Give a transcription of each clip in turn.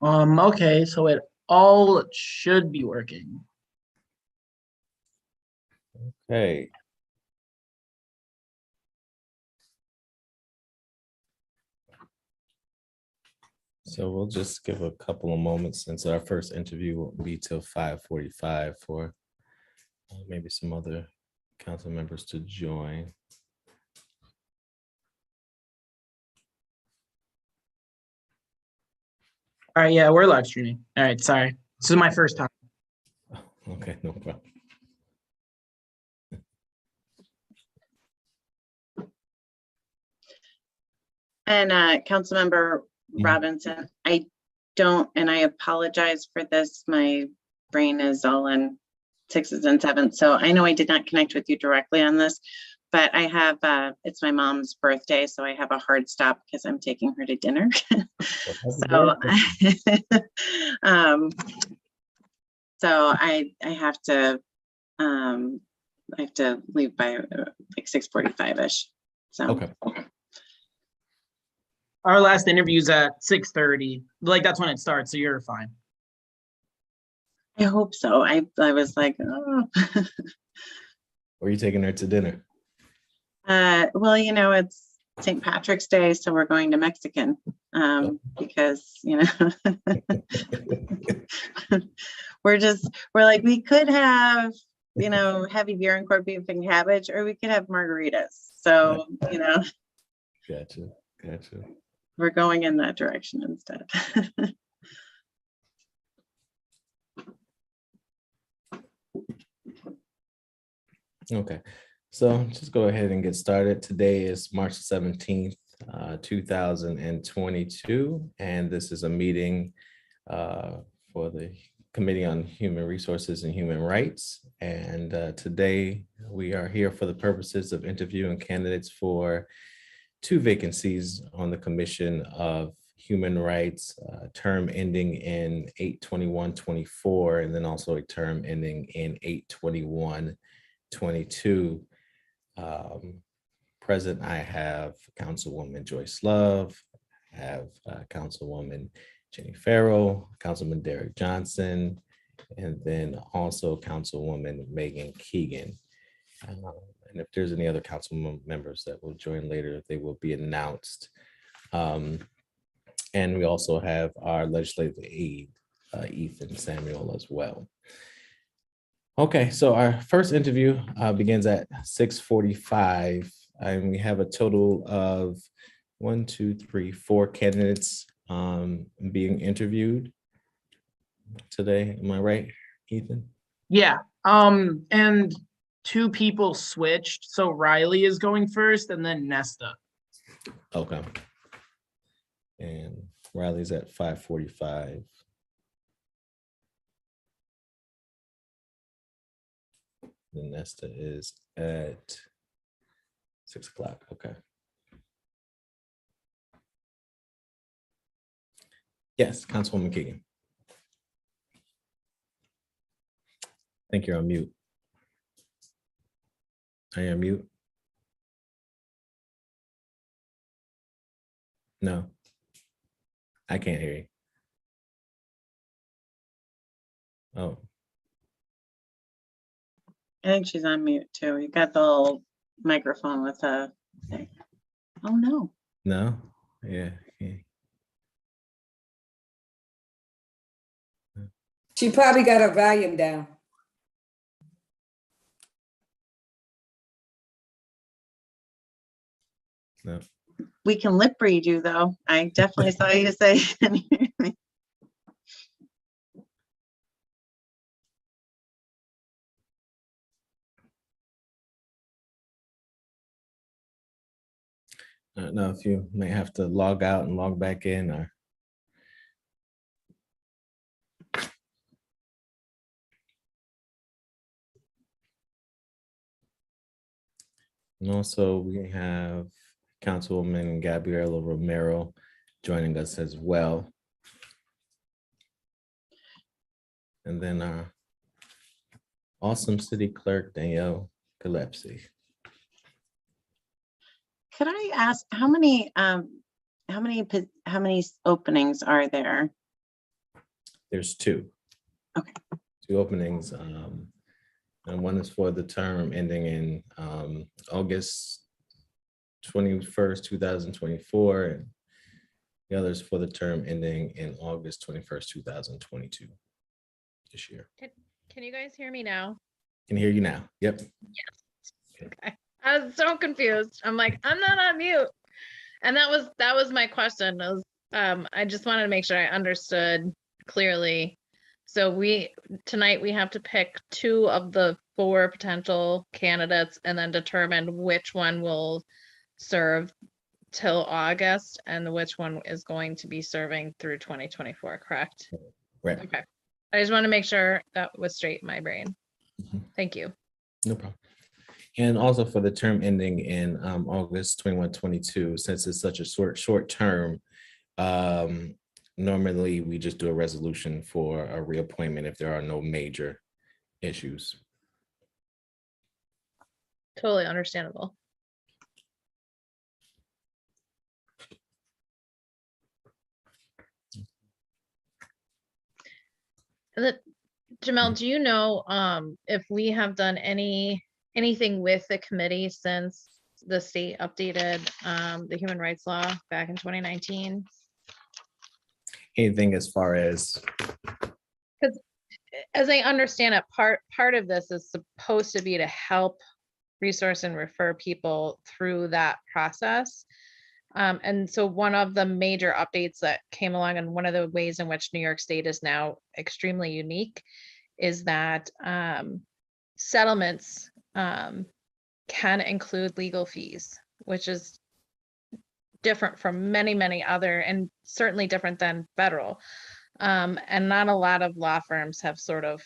Okay, so it all should be working. Okay. So we'll just give a couple of moments since our first interview won't be till 5:45 for maybe some other council members to join. All right, yeah, we're live streaming. All right, sorry. This is my first time. Okay, no problem. And Councilmember Robinson, I don't, and I apologize for this. My brain is all in sixes and sevens. So I know I did not connect with you directly on this, but I have, it's my mom's birthday. So I have a hard stop because I'm taking her to dinner. So, so I have to leave by like 6:45-ish. So. Okay. Our last interview's at 6:30. Like that's when it starts, so you're fine. I hope so. I was like, oh. Where are you taking her to dinner? Well, you know, it's St. Patrick's Day, so we're going to Mexican because, you know, we're like, we could have, you know, heavy beer and corned beef and cabbage, or we could have margaritas. So, you know. Gotcha. We're going in that direction instead. Okay, so just go ahead and get started. Today is March 17th, 2022, and this is a meeting for the Committee on Human Resources and Human Rights. And today we are here for the purposes of interviewing candidates for 2 vacancies on the Commission of Human Rights, term ending in 8/21/24, and then also a term ending in 8/21/22. Present, I have Councilwoman Joyce Love, I have Councilwoman Jenny Farrell, Councilman Derek Johnson, and then also Councilwoman Megan Keegan. And if there's any other council members that will join later, they will be announced. And we also have our legislative aide, Ethan Samuel, as well. Okay, so our first interview begins at 6:45, and we have a total of 4 candidates being interviewed today. Am I right, Ethan? Yeah. And 2 people switched. So Riley is going first and then Nesta. Okay. And Riley's at 5:45. The Nesta is at 6 o'clock. Okay. Yes, Councilwoman Keegan. I think you're on mute. Are you on mute? No, I can't hear you. Oh, I think she's on mute too. You got the little microphone with a thing. Oh no. no? Yeah. She probably got her volume down. No. We can lip read you though. I definitely saw you say. I don't know if you may have to log out and log back in, or. And also we have Councilwoman Gabriela Romero joining us as well. And then our awesome city clerk, Danielle Gillespie. Could I ask how many openings are there? There's two. Okay. Two openings. And one is for the term ending in August 21st, 2024. And the other is for the term ending in August 21st, 2022 this year. Can you guys hear me now? Can hear you now. Yep. Okay. I was so confused. I'm like, I'm not on mute. And that was my question. I just wanted to make sure I understood clearly. So tonight we have to pick 2 of the 4 potential candidates and then determine which one will serve till August and which one is going to be serving through 2024, correct? Right. Okay. I just want to make sure that was straight in my brain. Mhm. Thank you. No problem. And also for the term ending in August 21, 22, since it's such a short term, normally we just do a resolution for a reappointment if there are no major issues. Totally understandable. And then, Jamel, do you know if we have done anything with the committee since the state updated the human rights law back in 2019? Anything as far as, As I understand it, part of this is supposed to be to help resource and refer people through that process. And so one of the major updates that came along, and one of the ways in which New York State is now extremely unique, is that settlements can include legal fees, which is different from many other, and certainly different than federal. And not a lot of law firms have sort of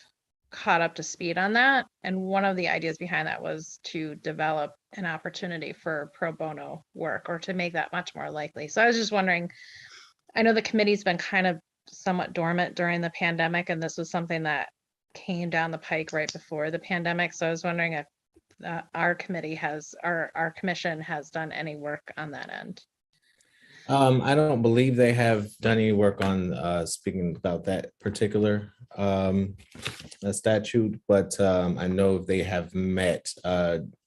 caught up to speed on that. And one of the ideas behind that was to develop an opportunity for pro bono work, or to make that much more likely. So I was just wondering, I know the committee's been kind of somewhat dormant during the pandemic, and this was something that came down the pike right before the pandemic. So I was wondering if our committee has, our commission has done any work on that end. I don't believe they have done any work on speaking about that particular statute, but I know they have met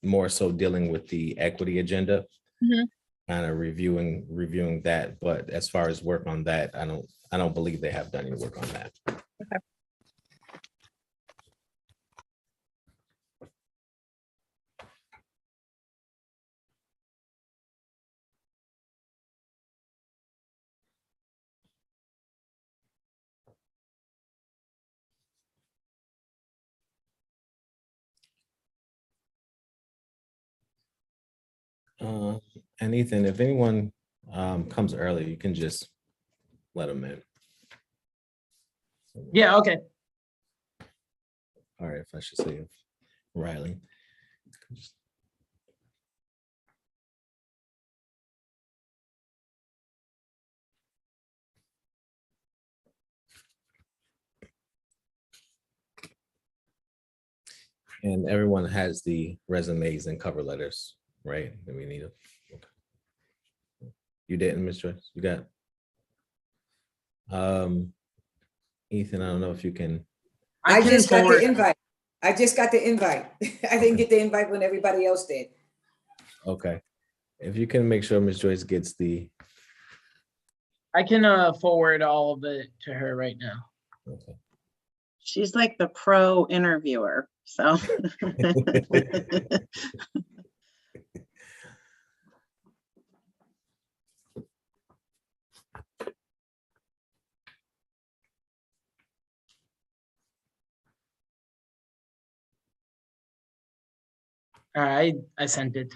more so dealing with the equity agenda, Mhm. kind of reviewing that. But as far as work on that, I don't believe they have done any work on that. Okay. And Ethan, if anyone comes early, you can just let them in. Yeah, okay. All right, if I should say Riley. And everyone has the resumes and cover letters, right? That we need. Okay. You didn't, Ms. Joyce? You got? Ethan, I don't know if you can. I can just got forward- the invite. I just got the invite. I didn't get the invite when everybody else did. Okay. If you can make sure Ms. Joyce gets the. I can forward all of it to her right now. Okay. She's like the pro interviewer, so. All right, I sent it.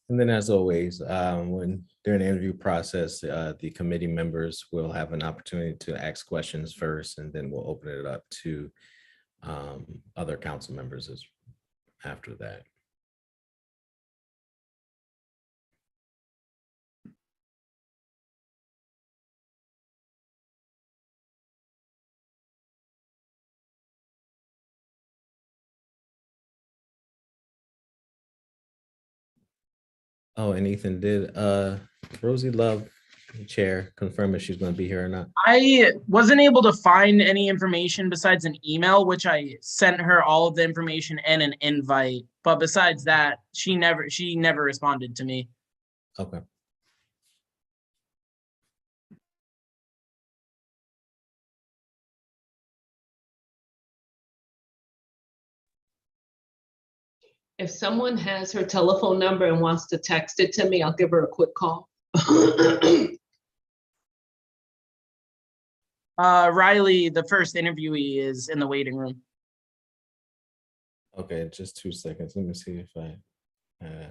And then as always, when during the interview process, the committee members will have an opportunity to ask questions first, and then we'll open it up to other council members after that. Oh, and Ethan, did Rosie Love, the chair, confirm if she's going to be here or not? I wasn't able to find any information besides an email, which I sent her all of the information and an invite. But besides that, she never responded to me. Okay. If someone has her telephone number and wants to text it to me, I'll give her a quick call. Riley, the first interviewee, is in the waiting room. Okay, just 2 seconds. Let me see if I have.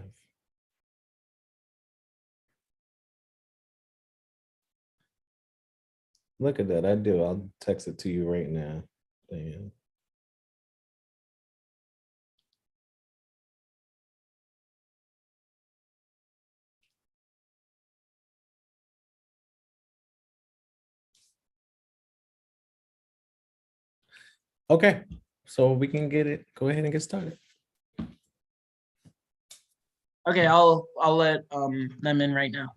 Look at that. I do. I'll text it to you right now. Damn. Okay, so we can go ahead and get started. Okay, I'll let them in right now.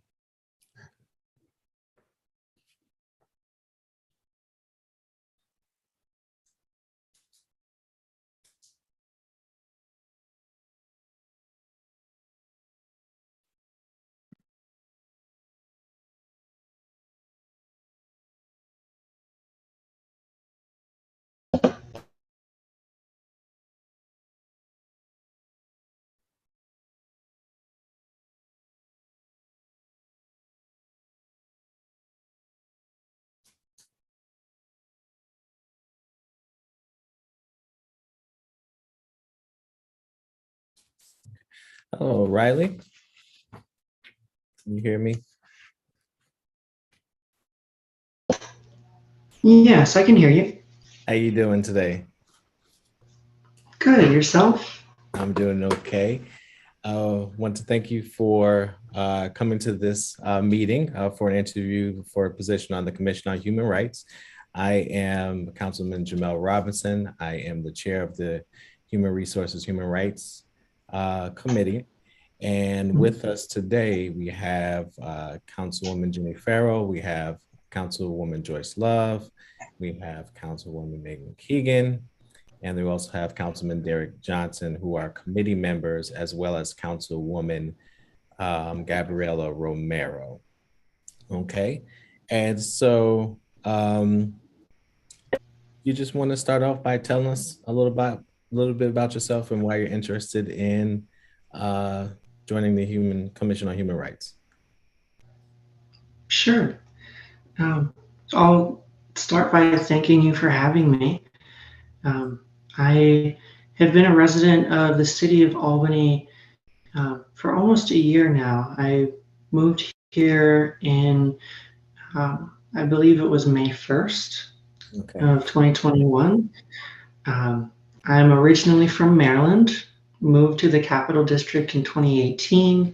Hello, Riley. Can you hear me? Yes, I can hear you. How you doing today? Good. Yourself? I'm doing okay. Want to thank you for coming to this meeting for an interview for a position on the Commission on Human Rights. I am Councilman Jamel Robinson. I am the chair of the Human Resources, Human Rights Committee. And with us today, we have Councilwoman Jenny Farrell, we have Councilwoman Joyce Love, we have Councilwoman Megan Keegan, and we also have Councilman Derek Johnson, who are committee members, as well as Councilwoman Gabriela Romero. Okay, and so you just want to start off by telling us a little bit about yourself and why you're interested in joining the Commission on Human Rights. Sure. I'll start by thanking you for having me. I have been a resident of the city of Albany for almost a year now. I moved here in, I believe it was May 1st of 2021. I'm originally from Maryland, moved to the Capital District in 2018.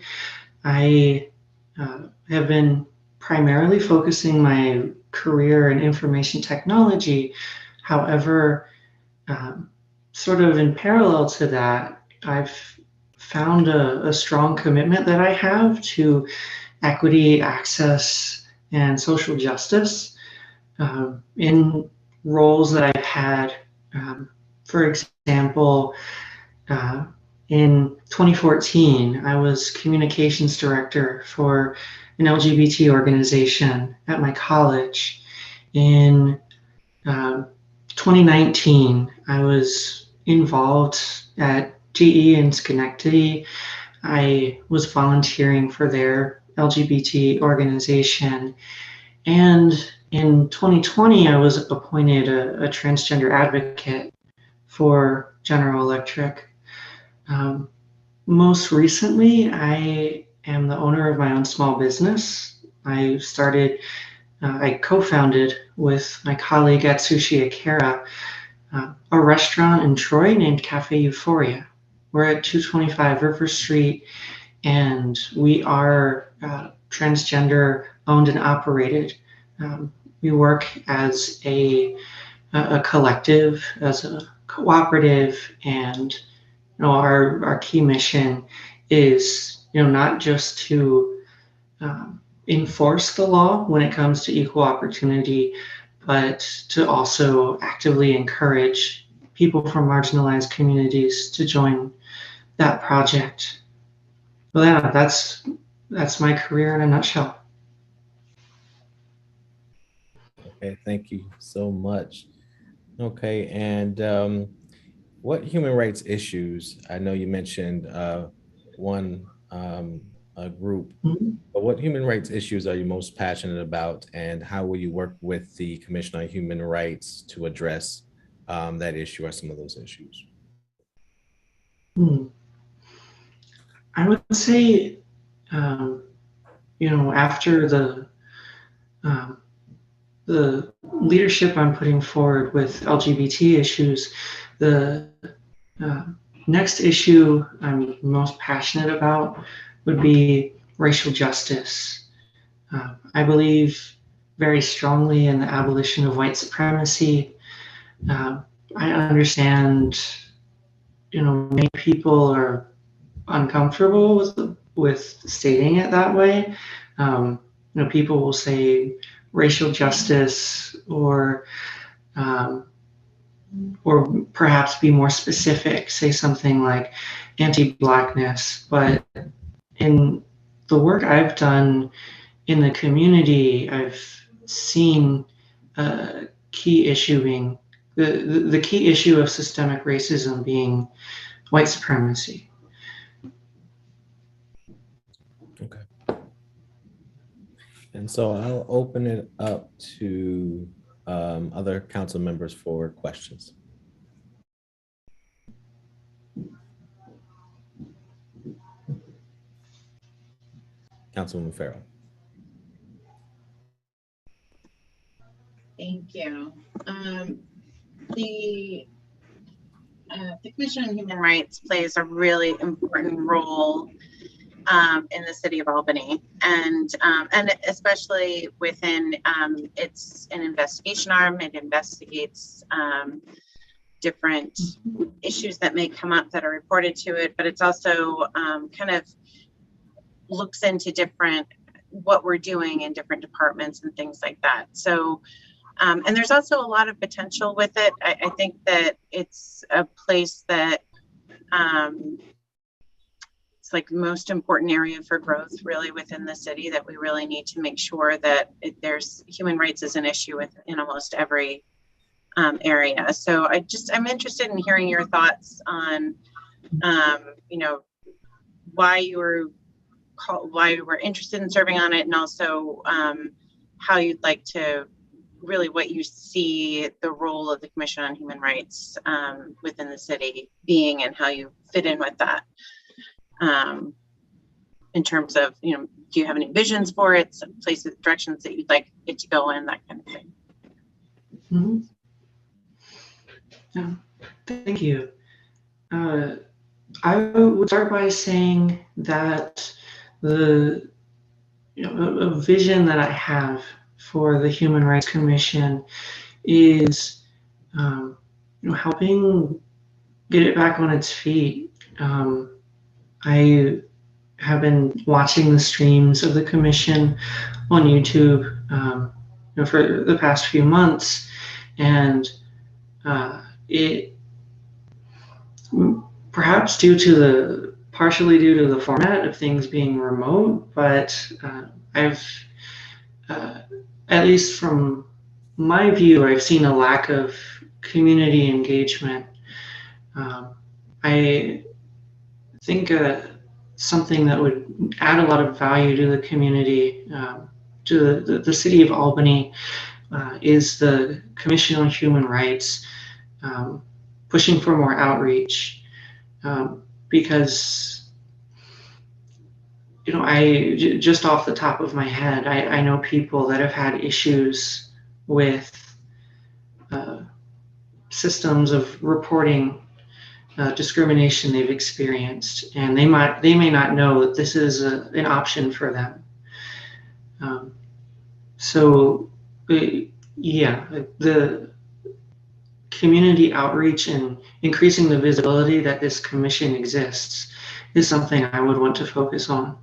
I have been primarily focusing my career in information technology. However, sort of in parallel to that, I've found a strong commitment that I have to equity, access, and social justice in roles that I've had. For example, in 2014, I was communications director for an LGBT organization at my college. In 2019, I was involved at GE in Schenectady. I was volunteering for their LGBT organization. And in 2020, I was appointed a transgender advocate for General Electric. Most recently, I am the owner of my own small business. I co-founded with my colleague at Sushi Akira, a restaurant in Troy named Cafe Euphoria. We're at 225 River Street, and we are transgender owned and operated. We work as a collective, as a cooperative, and our key mission is not just to enforce the law when it comes to equal opportunity, but to also actively encourage people from marginalized communities to join that project. Well, yeah, that's my career in a nutshell. Okay, thank you so much. Okay, and what human rights issues, I know you mentioned one a group, Mhm. but what human rights issues are you most passionate about, and how will you work with the Commission on Human Rights to address that issue or some of those issues? I would say, after um, the leadership I'm putting forward with LGBT issues, the uh, next issue I'm most passionate about would be racial justice. I believe very strongly in the abolition of white supremacy. I understand, many people are uncomfortable with stating it that way. People will say racial justice, or perhaps be more specific, say something like anti-Blackness. But in the work I've done in the community, I've seen key issue being the key issue of systemic racism being white supremacy. Okay. And so I'll open it up to other council members for questions. Councilwoman Farrell. Thank you. The Commission on Human Rights plays a really important role in the city of Albany, and especially within it's an investigation arm. It investigates different issues that may come up that are reported to it, but it's also kind of looks into what we're doing in different departments and things like that. So and there's also a lot of potential with it. I think that it's a place that it's like the most important area for growth really within the city, that we really need to make sure that there's human rights is an issue in almost every area. So I'm interested in hearing your thoughts on, why you were interested in serving on it, and also how you'd like to really what you see the role of the Commission on Human Rights within the city being, and how you fit in with that. In terms of, do you have any visions for it, some places, directions that you'd like it to go in, that kind of thing? Mm-hmm. Yeah, thank you. I would start by saying that a vision that I have for the Human Rights Commission is, helping get it back on its feet. I have been watching the streams of the commission on YouTube, for the past few months, and it perhaps partially due to the format of things being remote, but I've at least from my view, I've seen a lack of community engagement. I think something that would add a lot of value to the community, to the city of Albany, is the Commission on Human Rights pushing for more outreach, because just off the top of my head, I know people that have had issues with systems of reporting discrimination they've experienced, and they may not know that this is an option for them. The community outreach and increasing the visibility that this commission exists is something I would want to focus on.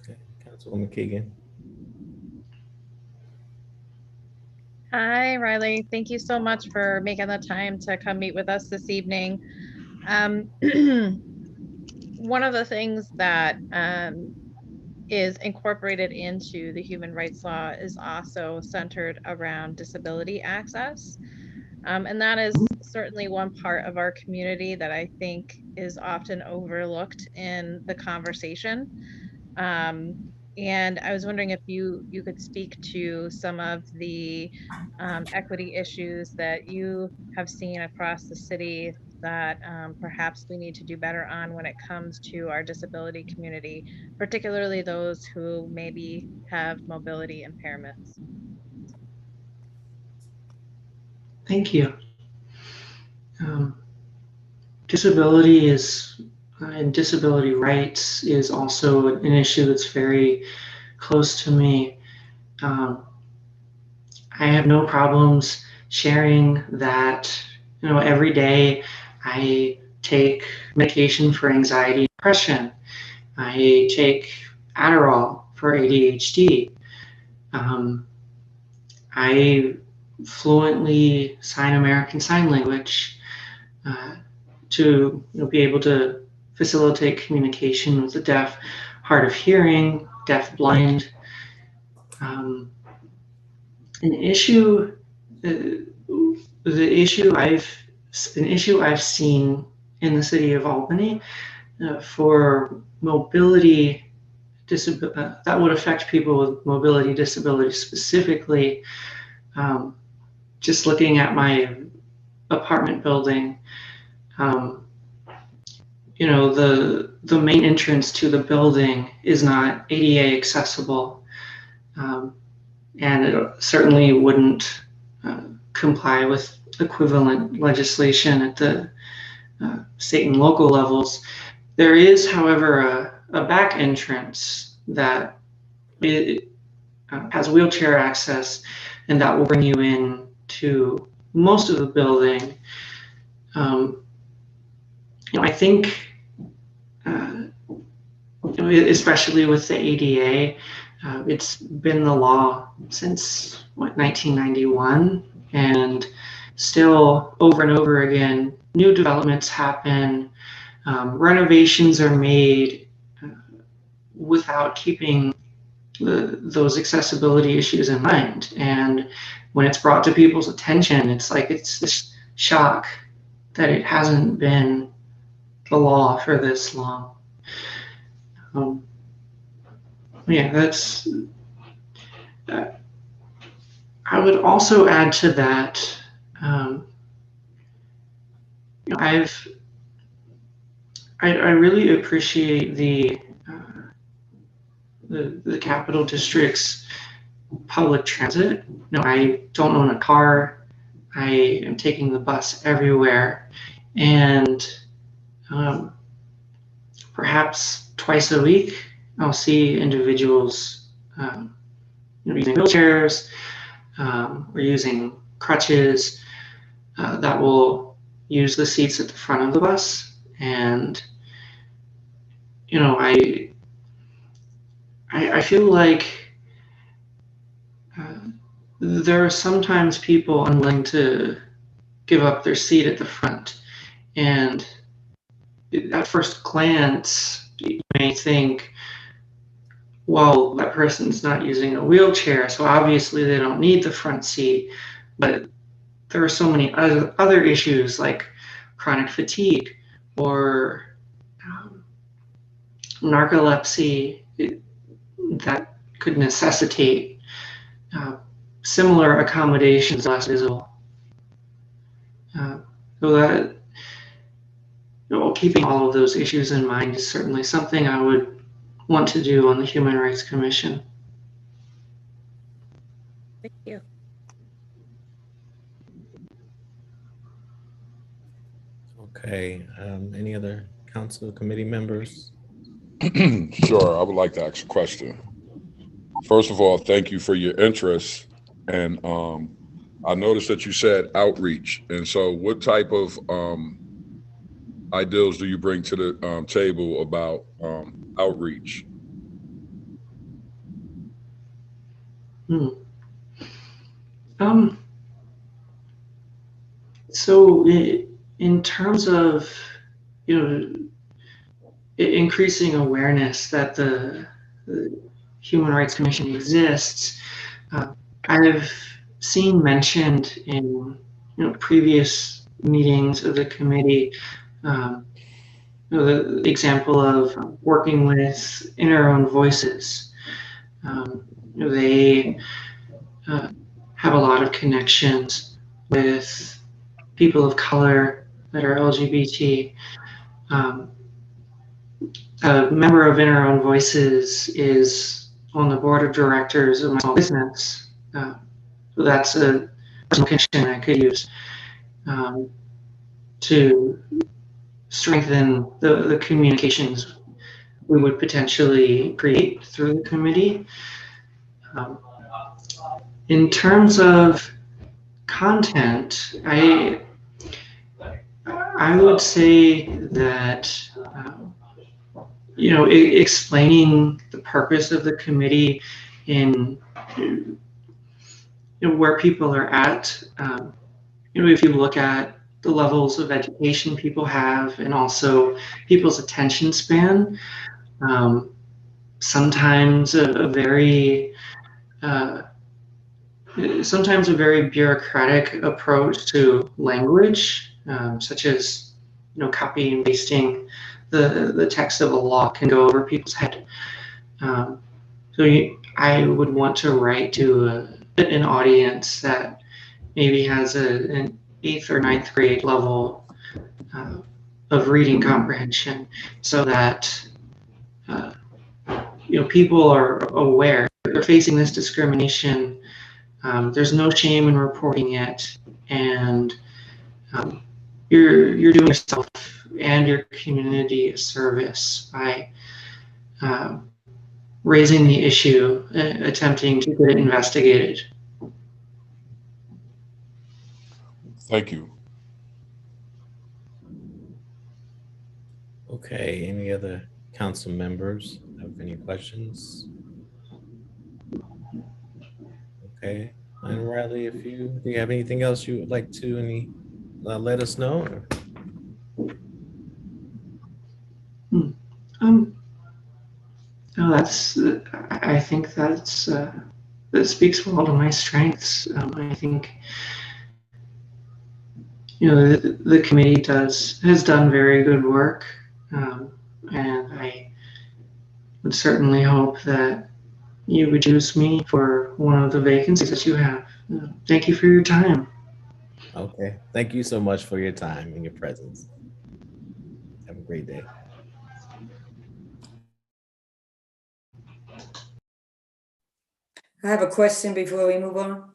Okay, Councilwoman Keegan. Hi, Riley. Thank you so much for making the time to come meet with us this evening. One of the things that is incorporated into the human rights law is also centered around disability access. And that is certainly one part of our community that I think is often overlooked in the conversation. And I was wondering if you could speak to some of the equity issues that you have seen across the city that perhaps we need to do better on when it comes to our disability community, particularly those who maybe have mobility impairments. Thank you. Disability is and disability rights is also an issue that's very close to me. I have no problems sharing that, every day I take medication for anxiety and depression. I take Adderall for ADHD. I fluently sign American Sign Language to be able to facilitate communication with the deaf, hard of hearing, deaf blind. An issue I've seen in the city of Albany for mobility that would affect people with mobility disabilities specifically. Just looking at my apartment building, the main entrance to the building is not ADA accessible, and it certainly wouldn't comply with equivalent legislation at the state and local levels. There is, however, a back entrance that has wheelchair access, and that will bring you in to most of the building. I think, especially with the ADA, it's been the law since 1991, and still over and over again, new developments happen, renovations are made without keeping those accessibility issues in mind. And when it's brought to people's attention, it's like it's this shock that it hasn't been the law for this long. That's. I would also add to that. I really appreciate the Capital District's public transit. I don't own a car. I am taking the bus everywhere, and perhaps twice a week I'll see individuals using wheelchairs or using crutches that will use the seats at the front of the bus. And I feel like there are sometimes people unwilling to give up their seat at the front, and at first glance you may think, well, that person's not using a wheelchair, so obviously they don't need the front seat. But there are so many other issues like chronic fatigue or narcolepsy that could necessitate similar accommodations less visible. So that keeping all of those issues in mind is certainly something I would want to do on the Human Rights Commission. Thank you. Okay, any other council committee members? Sure, I would like to ask a question. First of all, thank you for your interest And I noticed that you said outreach. And so what type of ideals do you bring to the table about outreach? So in terms of, increasing awareness that the Human Rights Commission exists, I've seen mentioned in previous meetings of the committee, the example of working with In Our Own Voices. They have a lot of connections with people of color that are LGBT. A member of In Our Own Voices is on the board of directors of my small business. So that's a connection I could use to strengthen the communications we would potentially create through the committee. In terms of content, I would say that explaining the purpose of the committee in where people are at. If you look at the levels of education people have and also people's attention span, sometimes a very bureaucratic approach to language, such as copying and pasting the text of a law can go over people's head. I would want to write to an audience that maybe has an 8th or 9th grade level of reading comprehension, so that people are aware they're facing this discrimination. There's no shame in reporting it, and you're doing yourself and your community a service by raising the issue, attempting to get it investigated. Thank you. Okay, any other council members have any questions? Okay, and Riley, do you have anything else you would like to let us know? No, I think that speaks well to my strengths. I think the committee has done very good work, and I would certainly hope that you would choose me for one of the vacancies that you have. Thank you for your time. Okay, thank you so much for your time and your presence. Have a great day. I have a question before we move on.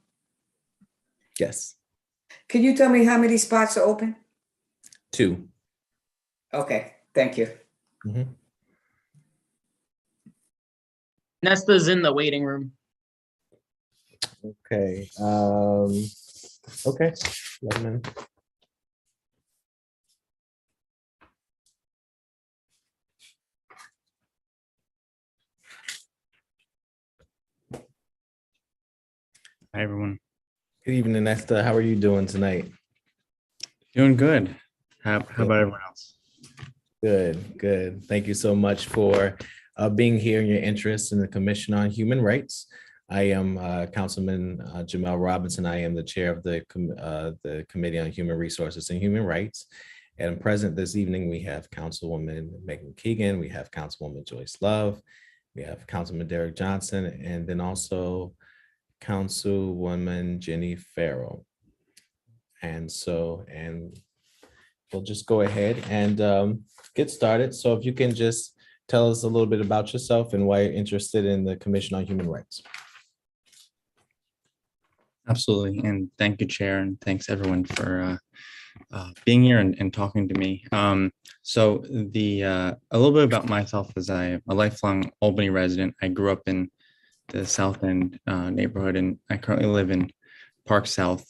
Yes. Can you tell me how many spots are open? 2. Okay, thank you. Mm-hmm. Nesta's in the waiting room. Okay. Okay. Hi, everyone. Good evening, Nesta. How are you doing tonight? Doing good. How about everyone else? Good, good. Thank you so much for being here and your interest in the Commission on Human Rights. I am Councilman Jamel Robinson. I am the chair of the Committee on Human Resources and Human Rights. And present this evening, we have Councilwoman Megan Keegan, we have Councilwoman Joyce Love, we have Councilman Derek Johnson, and then also Councilwoman Jenny Farrell. And we'll just go ahead and get started. So if you can just tell us a little bit about yourself and why you're interested in the Commission on Human Rights. Absolutely. And thank you, Chair, and thanks everyone for being here and talking to me. So a little bit about myself is I'm a lifelong Albany resident. I grew up in the South End neighborhood, and I currently live in Park South.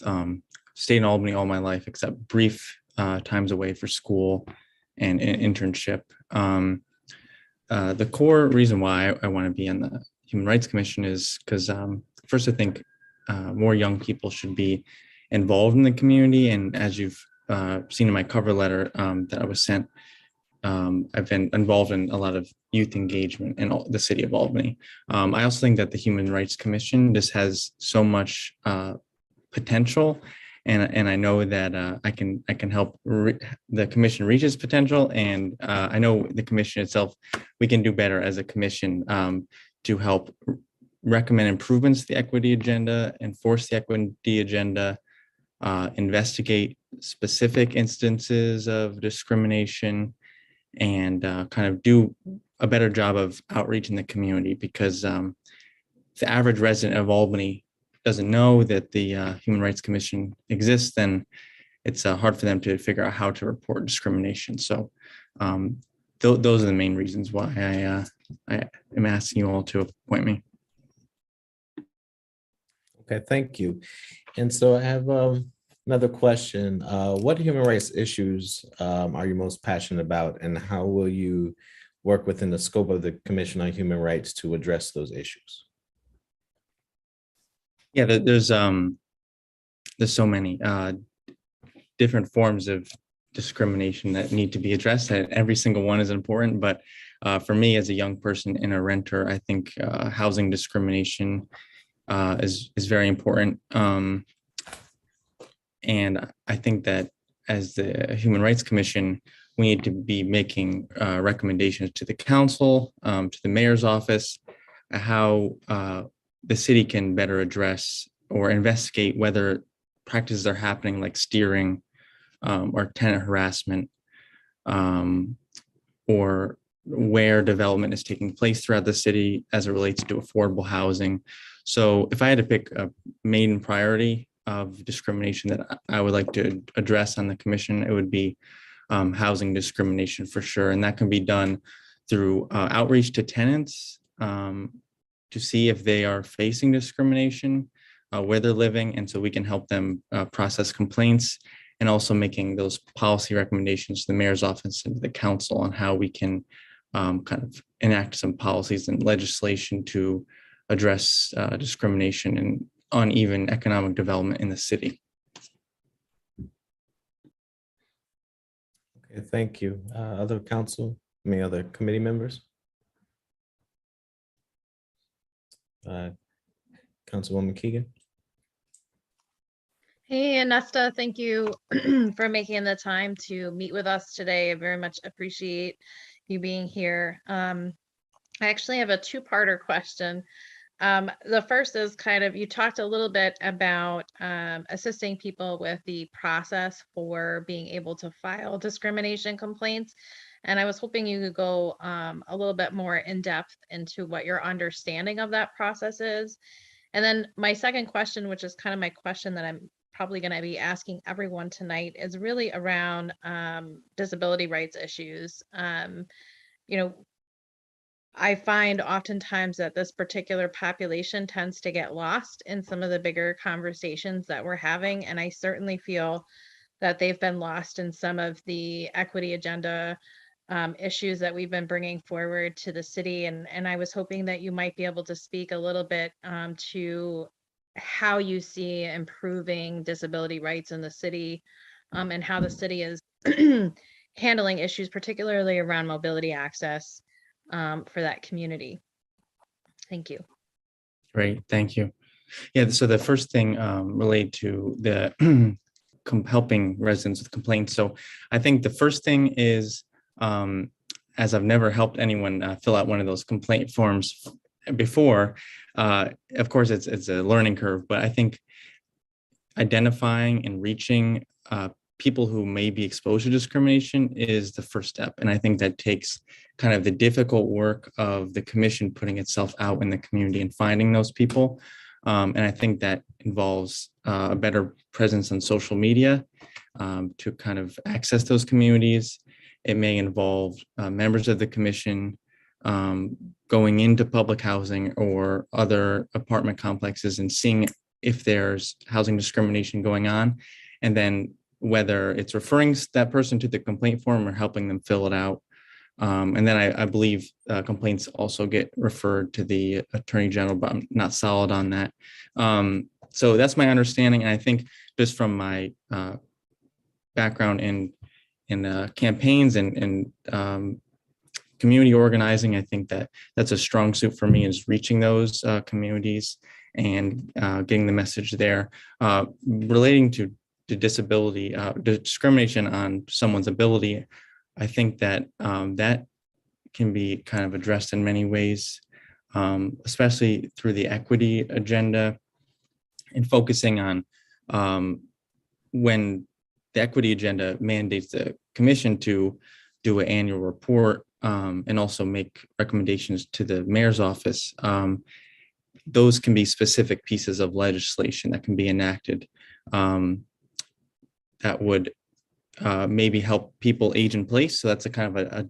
Stayed in Albany all my life, except brief times away for school and an internship. The core reason why I want to be on the Human Rights Commission is because first, I think more young people should be involved in the community. And as you've seen in my cover letter that I was sent, I've been involved in a lot of youth engagement in the city of Albany. I also think that the Human Rights Commission just has so much potential, and I know that I can help the commission reach its potential. And I know the commission itself, we can do better as a commission to help recommend improvements to the equity agenda, enforce the equity agenda, investigate specific instances of discrimination, and kind of do a better job of outreach in the community, because the average resident of Albany doesn't know that the Human Rights Commission exists, then it's hard for them to figure out how to report discrimination. So those are the main reasons why I am asking you all to appoint me. Okay, thank you. And so I have another question. What human rights issues are you most passionate about, and how will you work within the scope of the Commission on Human Rights to address those issues? Yeah, there's so many different forms of discrimination that need to be addressed, and every single one is important. But for me, as a young person and a renter, I think housing discrimination is very important. And I think that as the Human Rights Commission, we need to be making recommendations to the council, to the mayor's office, how the city can better address or investigate whether practices are happening, like steering or tenant harassment, or where development is taking place throughout the city as it relates to affordable housing. So if I had to pick a main priority of discrimination that I would like to address on the commission, it would be housing discrimination for sure. And that can be done through outreach to tenants to see if they are facing discrimination where they're living. And so we can help them process complaints, and also making those policy recommendations to the mayor's office and the council on how we can kind of enact some policies and legislation to address discrimination and uneven economic development in the city. Okay, thank you. Other committee members? Councilwoman Keegan? Hey, Anesta, thank you for making the time to meet with us today. I very much appreciate you being here. I actually have a two-parter question. The first is kind of, you talked a little bit about assisting people with the process for being able to file discrimination complaints. And I was hoping you could go a little bit more in depth into what your understanding of that process is. And then my second question, which is kind of my question that I'm probably going to be asking everyone tonight, is really around disability rights issues. You know, I find oftentimes that this particular population tends to get lost in some of the bigger conversations that we're having. And I certainly feel that they've been lost in some of the equity agenda issues that we've been bringing forward to the city. And I was hoping that you might be able to speak a little bit to how you see improving disability rights in the city, and how the city is handling issues, particularly around mobility access for that community. Thank you. Great, thank you. Yeah, so the first thing related to the helping residents with complaints. So I think the first thing is, as I've never helped anyone fill out one of those complaint forms before, of course it's a learning curve, but I think identifying and reaching people who may be exposed to discrimination is the first step. And I think that takes kind of the difficult work of the commission putting itself out in the community and finding those people. And I think that involves a better presence on social media to kind of access those communities. It may involve members of the commission going into public housing or other apartment complexes and seeing if there's housing discrimination going on, and then whether it's referring that person to the complaint form or helping them fill it out. And then I believe complaints also get referred to the Attorney General, but I'm not solid on that. So that's my understanding. And I think just from my background in campaigns and community organizing, I think that that's a strong suit for me, is reaching those communities and getting the message there. Relating to disability, discrimination on someone's ability, I think that that can be kind of addressed in many ways, especially through the equity agenda and focusing on when the equity agenda mandates the commission to do an annual report and also make recommendations to the mayor's office. Those can be specific pieces of legislation that can be enacted that would maybe help people age in place. So that's a kind of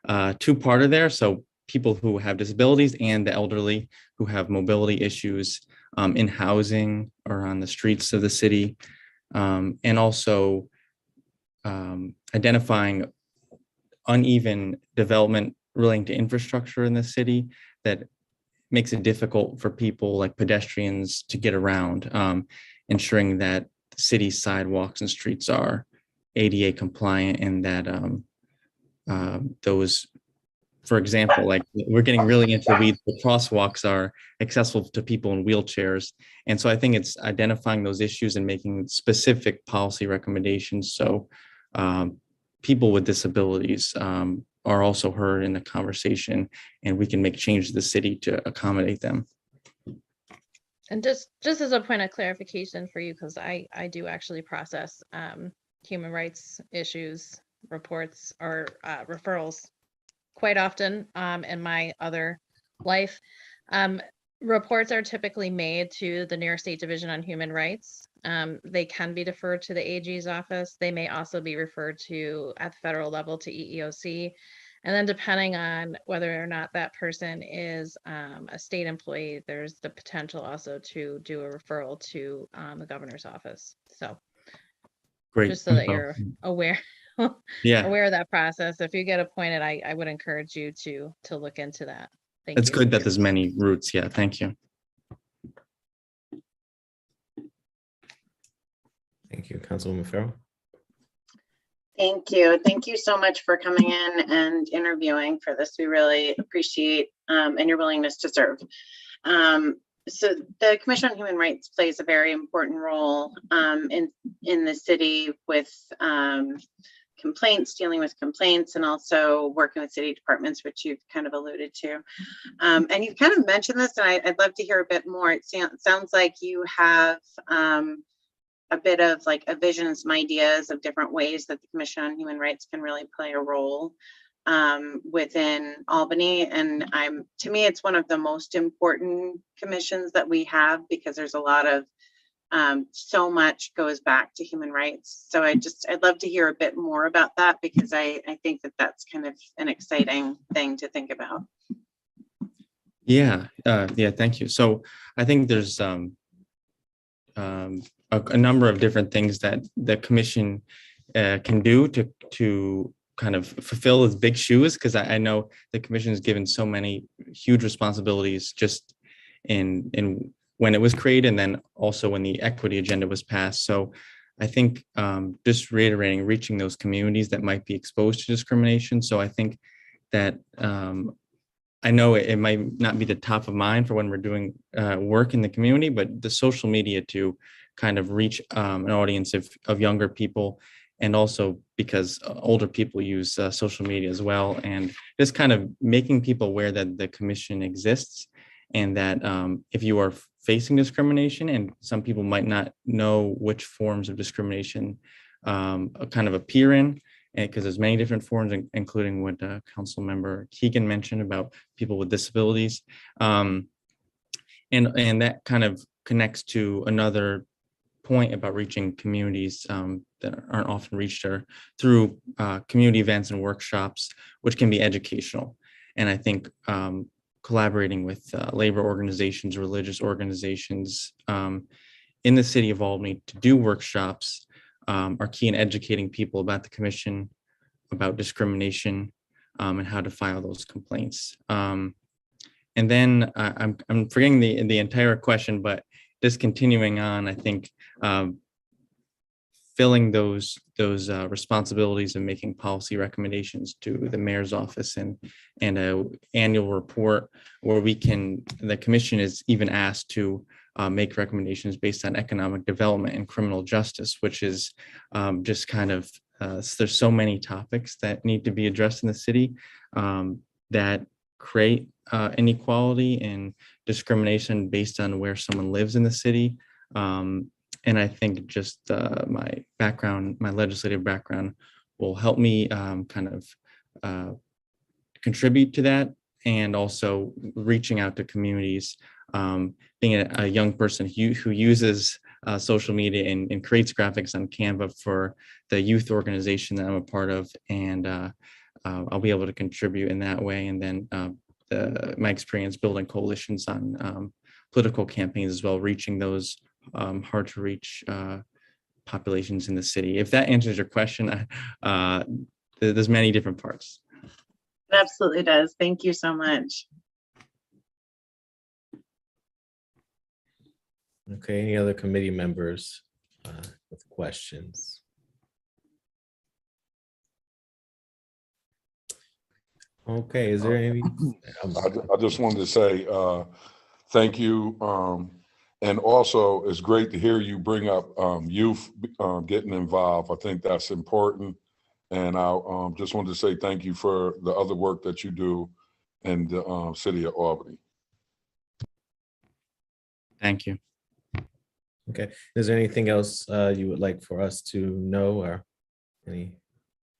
a two-parter there. So people who have disabilities and the elderly who have mobility issues in housing or on the streets of the city, and also identifying uneven development relating to infrastructure in the city that makes it difficult for people like pedestrians to get around, ensuring that the city's sidewalks and streets are ADA compliant, and that those, for example, like we're getting really into the weeds, the crosswalks are accessible to people in wheelchairs. And so I think it's identifying those issues and making specific policy recommendations so people with disabilities are also heard in the conversation, and we can make change to the city to accommodate them. And just as a point of clarification for you, because I do actually process human rights issues, reports, or referrals quite often in my other life. Reports are typically made to the New York State Division on Human Rights. They can be deferred to the AG's office. They may also be referred to at the federal level to EEOC. And then depending on whether or not that person is a state employee, there's the potential also to do a referral to the governor's office. So Great. just so that you're aware, Yeah, aware of that process. If you get appointed, I would encourage you to look into that. Thank it's you. good that there's many routes. Yeah, thank you. Thank you, Councilwoman Farrell. Thank you. Thank you so much for coming in and interviewing for this. We really appreciate and your willingness to serve. So the Commission on Human Rights plays a very important role in the city with complaints, dealing with complaints, and also working with city departments, which you've kind of alluded to. And you've kind of mentioned this, and I'd love to hear a bit more. It sounds like you have a bit of like a vision and some ideas of different ways that the Commission on Human Rights can really play a role within Albany. And to me, it's one of the most important commissions that we have, because there's a lot of so much goes back to human rights. So I'd love to hear a bit more about that, because I think that that's kind of an exciting thing to think about. Yeah, thank you. So I think there's a number of different things that the commission can do to kind of fulfill its big shoes, because I know the commission is given so many huge responsibilities just in when it was created, and then also when the equity agenda was passed. So I think just reiterating, reaching those communities that might be exposed to discrimination. So I think that I know it might not be the top of mind for when we're doing work in the community, but the social media to kind of reach an audience of younger people, and also because older people use social media as well, and just kind of making people aware that the commission exists, and that if you are facing discrimination, and some people might not know which forms of discrimination kind of appear in, because there's many different forms, including what Council Member Keegan mentioned about people with disabilities. And that kind of connects to another point about reaching communities that aren't often reached, or through community events and workshops, which can be educational. And I think collaborating with labor organizations, religious organizations in the city of Albany to do workshops are key in educating people about the commission, about discrimination, and how to file those complaints. And then I'm forgetting the entire question, but just continuing on, I think filling those responsibilities of making policy recommendations to the mayor's office and a annual report where the commission is even asked to make recommendations based on economic development and criminal justice, which is just kind of there's so many topics that need to be addressed in the city that create inequality and discrimination based on where someone lives in the city. And I think just my background, my legislative background will help me kind of contribute to that, and also reaching out to communities, being a young person who uses social media and creates graphics on Canva for the youth organization that I'm a part of. And I'll be able to contribute in that way. And then my experience building coalitions on political campaigns as well, reaching those hard to reach populations in the city. If that answers your question, there's many different parts. It absolutely does. Thank you so much. Okay, any other committee members with questions? Okay, is there any? I just wanted to say thank you. And also, it's great to hear you bring up youth getting involved. I think that's important. And I just wanted to say thank you for the other work that you do in the city of Albany. Thank you. Okay, is there anything else you would like for us to know, or any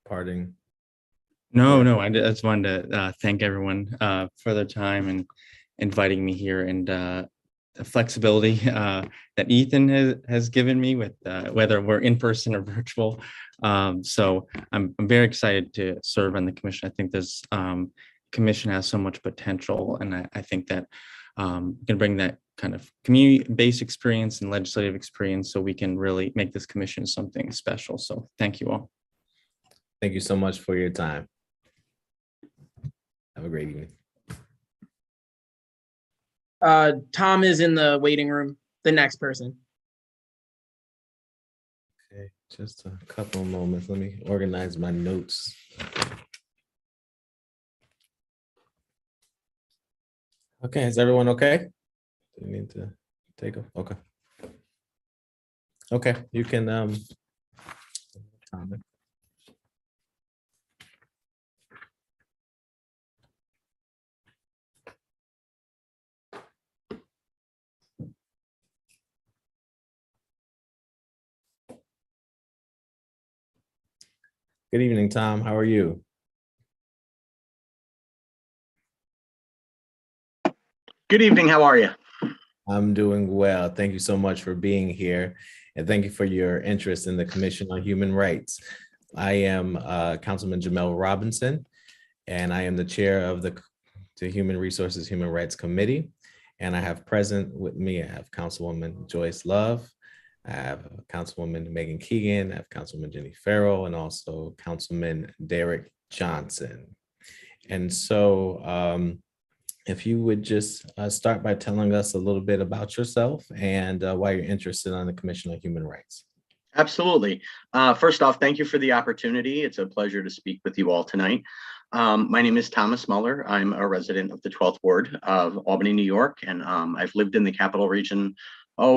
parting? No, I just wanted to thank everyone for their time and inviting me here, and the flexibility that Ethan has given me with whether we're in person or virtual. So I'm very excited to serve on the commission. I think this commission has so much potential, and I think that we can bring that kind of community-based experience and legislative experience so we can really make this commission something special. So thank you all. Thank you so much for your time. Have a great evening. Tom is in the waiting room, the next person. Okay, just a couple of moments. Let me organize my notes. Okay, is everyone okay? Do you need to take a, okay. Okay, you can Tom. Good evening, Tom. How are you? Good evening. How are you? I'm doing well. Thank you so much for being here. And thank you for your interest in the Commission on Human Rights. I am Councilman Jamel Robinson, and I am the chair of the Human Resources Human Rights Committee. And I have present with me, I have Councilwoman Joyce Love, I have Councilwoman Megan Keegan, I have Councilwoman Jenny Farrell, and also Councilman Derek Johnson. And so if you would just start by telling us a little bit about yourself and why you're interested on the Commission on Human Rights. Absolutely. First off, thank you for the opportunity. It's a pleasure to speak with you all tonight. My name is Thomas Muller. I'm a resident of the 12th Ward of Albany, New York, and I've lived in the Capital Region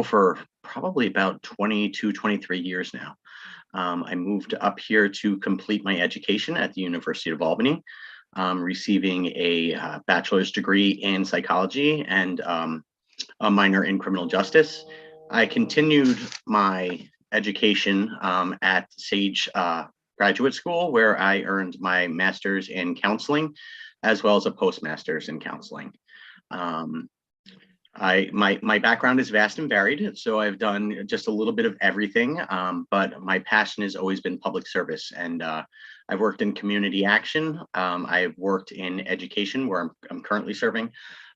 for probably about 22, 23 years now. I moved up here to complete my education at the University of Albany, receiving a bachelor's degree in psychology and a minor in criminal justice. I continued my education at Sage Graduate School, where I earned my master's in counseling, as well as a postmaster's in counseling. My background is vast and varied, so I've done just a little bit of everything. But my passion has always been public service, and I've worked in community action. I've worked in education, where I'm currently serving,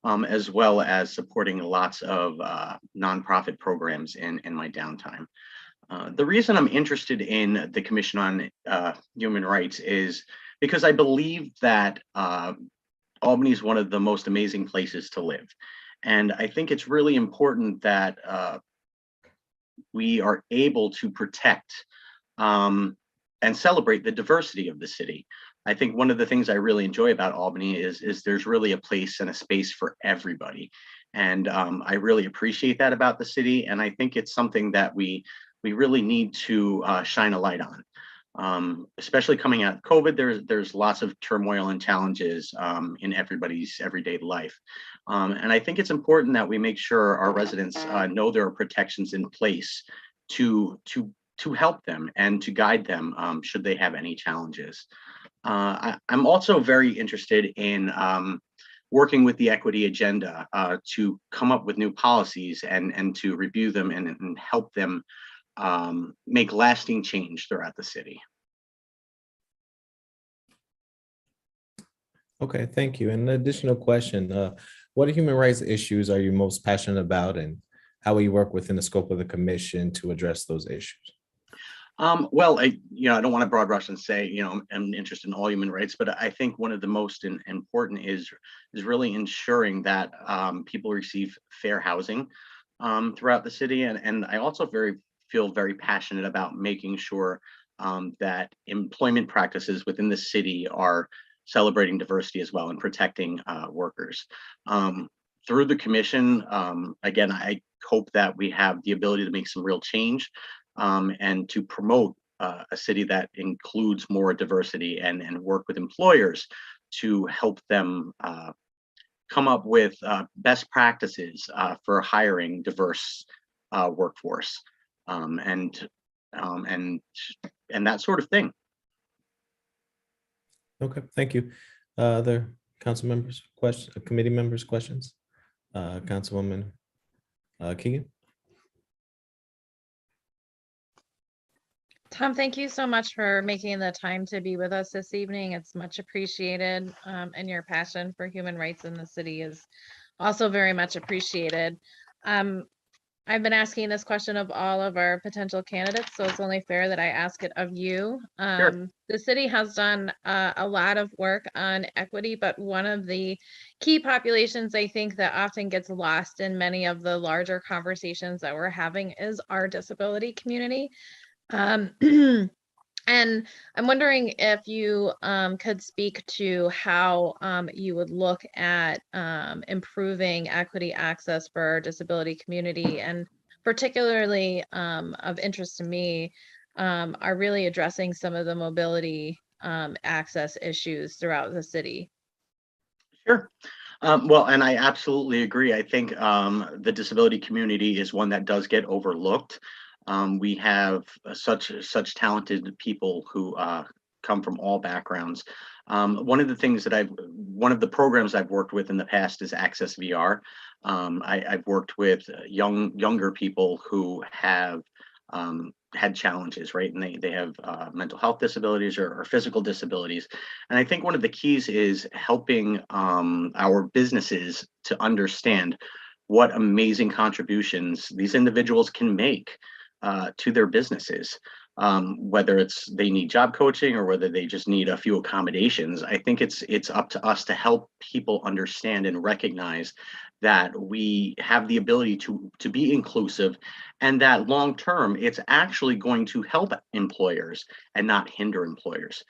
as well as supporting lots of nonprofit programs in my downtime. The reason I'm interested in the Commission on Human Rights is because I believe that Albany is one of the most amazing places to live. And I think it's really important that we are able to protect and celebrate the diversity of the city. I think one of the things I really enjoy about Albany is there's really a place and a space for everybody. And I really appreciate that about the city. And I think it's something that we really need to shine a light on. Especially coming out of COVID, there's lots of turmoil and challenges in everybody's everyday life. And I think it's important that we make sure our residents know there are protections in place to help them and to guide them should they have any challenges. I'm also very interested in working with the equity agenda to come up with new policies and to review them and help them make lasting change throughout the city. Okay, thank you. And an additional question, what human rights issues are you most passionate about, and how will you work within the scope of the commission to address those issues? Well, I don't want to broad brush and say, I'm interested in all human rights, but I think one of the most important is really ensuring that people receive fair housing throughout the city. And I also feel very passionate about making sure that employment practices within the city are celebrating diversity as well and protecting workers. Through the commission, again, I hope that we have the ability to make some real change and to promote a city that includes more diversity and work with employers to help them come up with best practices for hiring diverse workforce and that sort of thing. Okay, thank you. Other council members, questions, committee members, questions? Councilwoman Keegan. Tom, thank you so much for making the time to be with us this evening. It's much appreciated, and your passion for human rights in the city is also very much appreciated. I've been asking this question of all of our potential candidates, so it's only fair that I ask it of you. Sure. The city has done a lot of work on equity, but one of the key populations I think that often gets lost in many of the larger conversations that we're having is our disability community. And I'm wondering if you could speak to how you would look at improving equity access for our disability community, and particularly of interest to me are really addressing some of the mobility access issues throughout the city. Sure. Well, and I absolutely agree. I think the disability community is one that does get overlooked. We have such talented people who come from all backgrounds. One of the programs I've worked with in the past is Access VR. I've worked with younger people who have had challenges, right? And they have mental health disabilities or physical disabilities. And I think one of the keys is helping our businesses to understand what amazing contributions these individuals can make to their businesses, whether it's they need job coaching or whether they just need a few accommodations. I think it's up to us to help people understand and recognize that we have the ability to be inclusive, and that long term it's actually going to help employers and not hinder employers.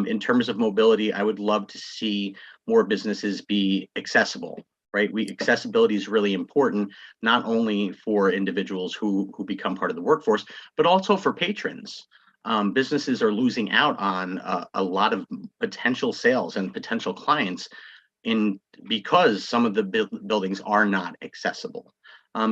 In terms of mobility, I would love to see more businesses be accessible. Right, accessibility is really important, not only for individuals who become part of the workforce, but also for patrons. Businesses are losing out on a lot of potential sales and potential clients because some of the buildings are not accessible.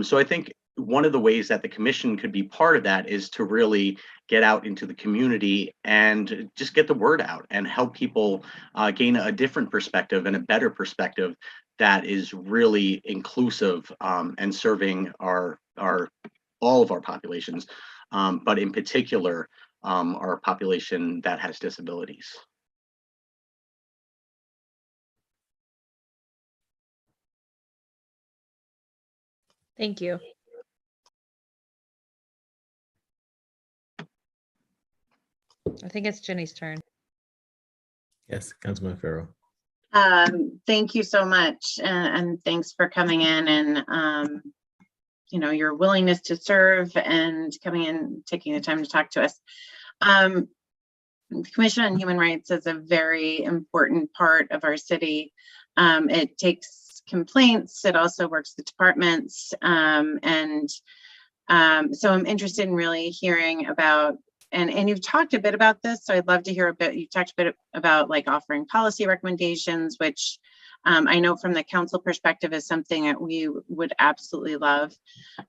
So I think one of the ways that the commission could be part of that is to really get out into the community and just get the word out and help people gain a different perspective and a better perspective that is really inclusive and serving all of our populations, but in particular, our population that has disabilities. Thank you. I think it's Jenny's turn. Yes, Councilman Farrow. Thank you so much, and thanks for coming in and your willingness to serve and coming in, taking the time to talk to us. The Commission on Human Rights is a very important part of our city. It takes complaints. It also works with departments, and so I'm interested in really hearing about. And you've talked a bit about this, so I'd love to hear a bit. You've talked a bit about like offering policy recommendations, which I know from the council perspective is something that we would absolutely love.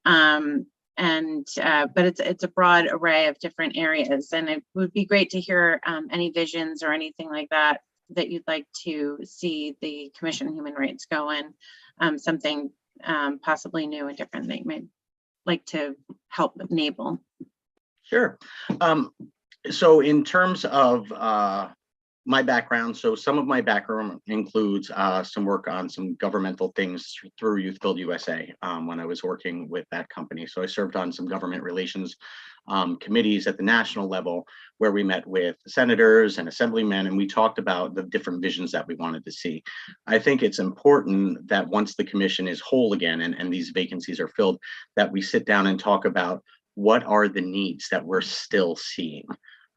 But it's a broad array of different areas, and it would be great to hear any visions or anything like that you'd like to see the Commission on Human Rights go in, something possibly new and different that you may like to help enable. Sure. So in terms of my background, so some of my background includes some work on some governmental things through Youth Build USA when I was working with that company. So I served on some government relations committees at the national level where we met with senators and assemblymen, and we talked about the different visions that we wanted to see. I think it's important that once the commission is whole again and these vacancies are filled, that we sit down and talk about what are the needs that we're still seeing.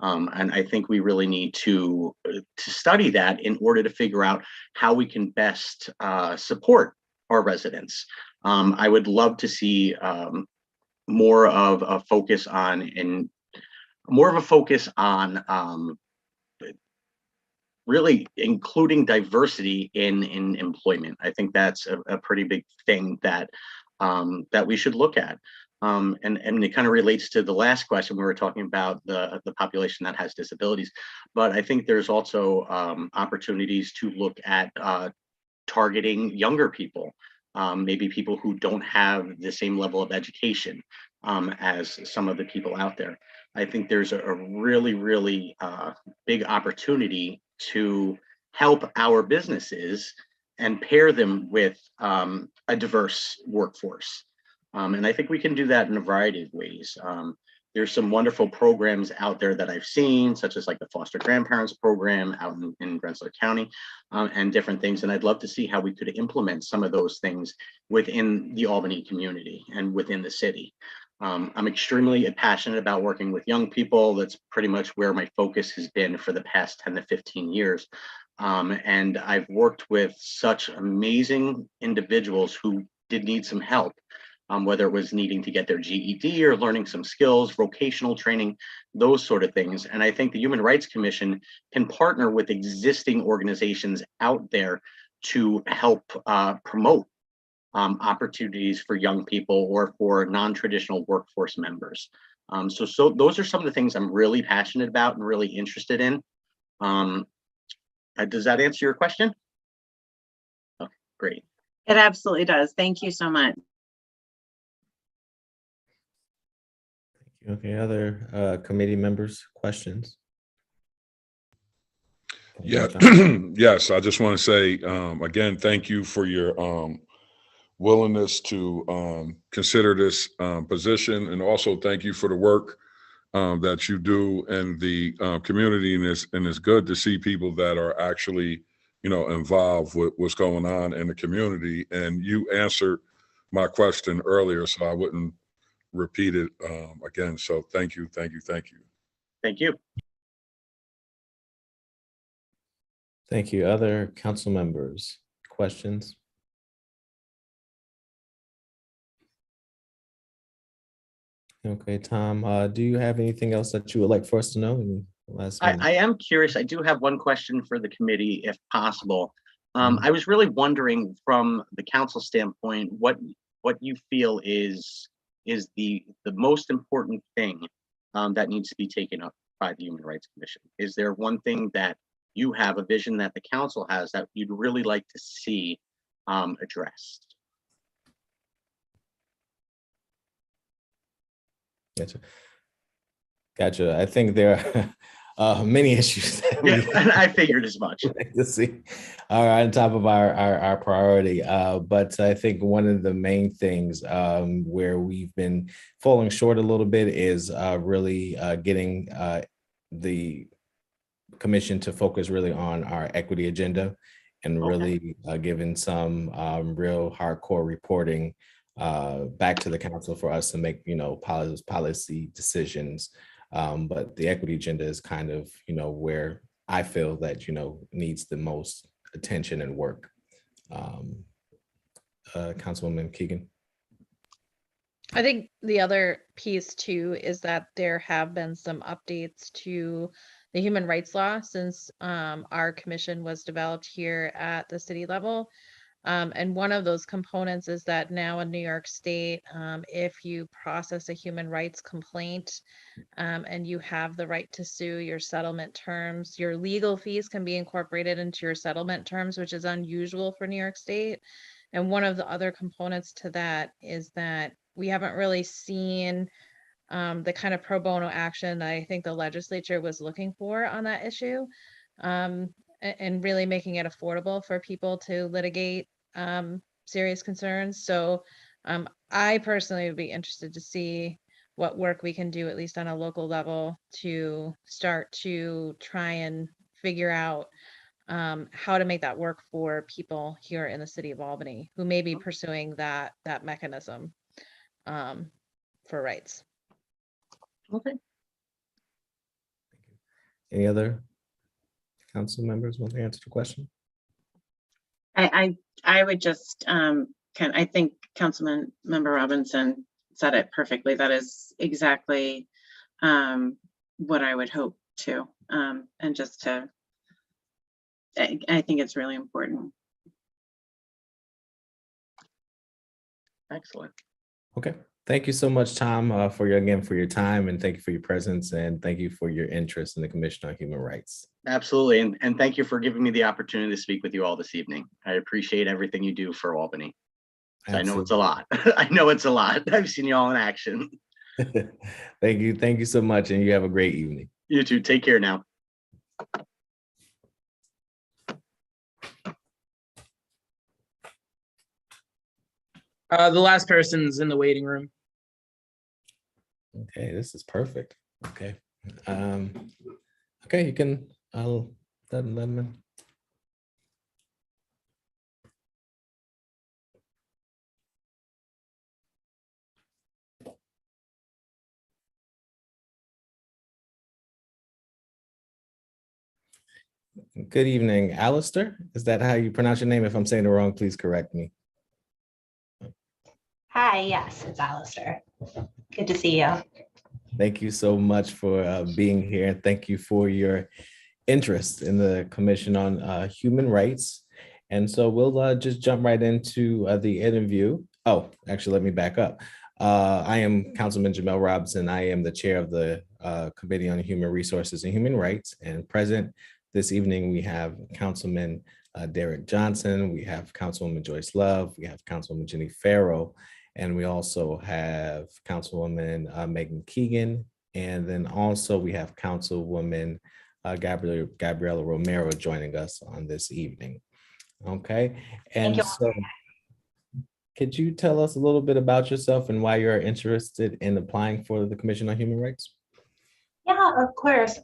And I think we really need to study that in order to figure out how we can best support our residents. I would love to see more of a focus on really including diversity in employment. I think that's a pretty big thing that we should look at. And it kind of relates to the last question. We were talking about the population that has disabilities, but I think there's also opportunities to look at targeting younger people, maybe people who don't have the same level of education as some of the people out there. I think there's a really, really big opportunity to help our businesses and pair them with a diverse workforce. And I think we can do that in a variety of ways. There's some wonderful programs out there that I've seen, such as like the foster grandparents program out in Rensselaer County and different things. And I'd love to see how we could implement some of those things within the Albany community and within the city. I'm extremely passionate about working with young people. That's pretty much where my focus has been for the past 10 to 15 years. And I've worked with such amazing individuals who did need some help. Whether it was needing to get their GED or learning some skills, vocational training, those sort of things. And I think the Human Rights Commission can partner with existing organizations out there to help promote opportunities for young people or for non-traditional workforce members. So those are some of the things I'm really passionate about and really interested in. Does that answer your question? Okay, great. It absolutely does. Thank you so much. Okay, other committee members, questions? Yeah, yes, I just want to say, again, thank you for your willingness to consider this position, and also thank you for the work that you do in the community. And it's good to see people that are actually, involved with what's going on in the community. And you answered my question earlier, so I wouldn't repeat it again. So thank you, thank you, thank you. Thank you. Thank you. Other council members, questions? Okay, Tom, do you have anything else that you would like for us to know in the last minute? I am curious. I do have one question for the committee, if possible. I was really wondering from the council standpoint, what you feel is the most important thing that needs to be taken up by the Human Rights Commission. Is there one thing that you have, a vision that the council has, that you'd really like to see addressed. Gotcha. I think there are many issues that we And I figured as much. like to see are on top of our priority. But I think one of the main things where we've been falling short a little bit is really getting the commission to focus really on our equity agenda and really giving some real hardcore reporting back to the council for us to make, policy decisions. But the equity agenda is kind of, where I feel that, needs the most attention and work. Councilwoman Keegan. I think the other piece too is that there have been some updates to the human rights law since our commission was developed here at the city level. And one of those components is that now in New York State, if you process a human rights complaint and you have the right to sue, your settlement terms, your legal fees can be incorporated into your settlement terms, which is unusual for New York State. And one of the other components to that is that we haven't really seen the kind of pro bono action that I think the legislature was looking for on that issue, and really making it affordable for people to litigate serious concerns. So I personally would be interested to see what work we can do, at least on a local level, to start to try and figure out how to make that work for people here in the city of Albany who may be pursuing that mechanism for rights. Okay. Any other council members want to answer the question? I would just I think Councilman Member Robinson said it perfectly. That is exactly what I would hope to, and just to, I think it's really important. Excellent. Okay. Thank you so much, Tom, for your time, and thank you for your presence, and thank you for your interest in the Commission on Human Rights. Absolutely. And thank you for giving me the opportunity to speak with you all this evening. I appreciate everything you do for Albany. I know it's a lot. I know it's a lot. I've seen you all in action. Thank you. Thank you so much. And you have a great evening. You too. Take care now. The last person's in the waiting room. Okay, this is perfect. Okay. Okay, you can, I'll let them in. Good evening, Alistair. Is that how you pronounce your name? If I'm saying it wrong, please correct me. Hi, yes, it's Alistair. Good to see you. Thank you so much for being here. And thank you for your interest in the Commission on Human Rights. And so we'll just jump right into the interview. Oh, actually, let me back up. I am Councilman Jamel Robinson. I am the chair of the Committee on Human Resources and Human Rights. And present this evening, we have Councilman Derek Johnson. We have Councilwoman Joyce Love. We have Councilwoman Jenny Farrell. And we also have Councilwoman Megan Keegan. And then also we have Councilwoman Gabriela Romero joining us on this evening. Okay. And so could you tell us a little bit about yourself and why you're interested in applying for the Commission on Human Rights? Yeah, of course.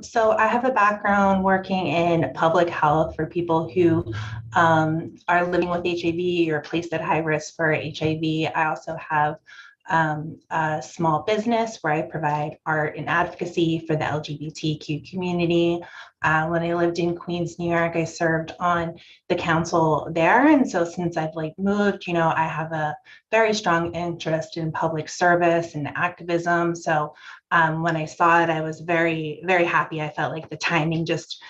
So I have a background working in public health for people who are living with HIV or placed at high risk for HIV. I also have a small business where I provide art and advocacy for the LGBTQ community. When I lived in Queens, New York, I served on the council there. And so since I've moved, I have a very strong interest in public service and activism. So when I saw it, I was very, very happy. I felt like the timing just